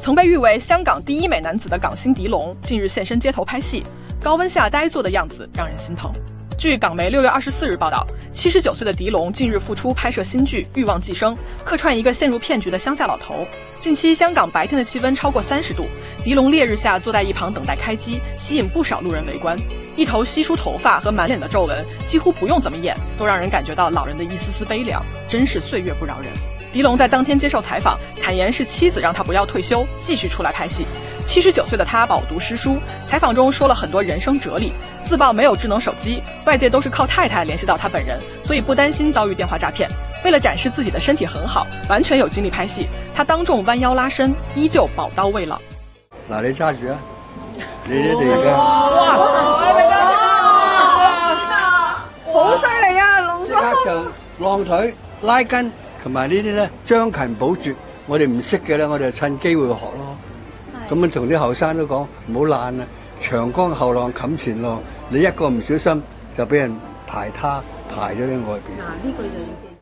曾被誉为香港第一美男子的港星狄龙近日现身街头拍戏，高温下呆坐的样子让人心疼。据港媒6月24日报道，79岁的狄龙近日复出拍摄新剧《欲望寄生》，客串一个陷入骗局的乡下老头。近期香港白天的气温超过30度，狄龙烈日下坐在一旁等待开机，吸引不少路人围观。一头稀疏头发和满脸的皱纹，几乎不用怎么演，都让人感觉到老人的一丝丝悲凉，真是岁月不饶人。狄龙在当天接受采访，坦言是妻子让他不要退休，继续出来拍戏。79岁的他饱读诗书，采访中说了很多人生哲理。自曝没有智能手机，外界都是靠太太联系到他本人，所以不担心遭遇电话诈骗。为了展示自己的身体很好，完全有精力拍戏，他当众彎腰拉伸，依舊寶刀未老。嗱，你揸住啊！你哋而家好犀利啊，龍哥！即刻就晾腿、拉筋，同埋呢啲咧將勤補拙。我哋唔識嘅咧，我哋就趁機會學咯。咁樣同啲後生都講唔好懶啊！長江後浪冚前浪，你一個唔小心就俾人排他排咗喺外邊。嗱，呢句就要記。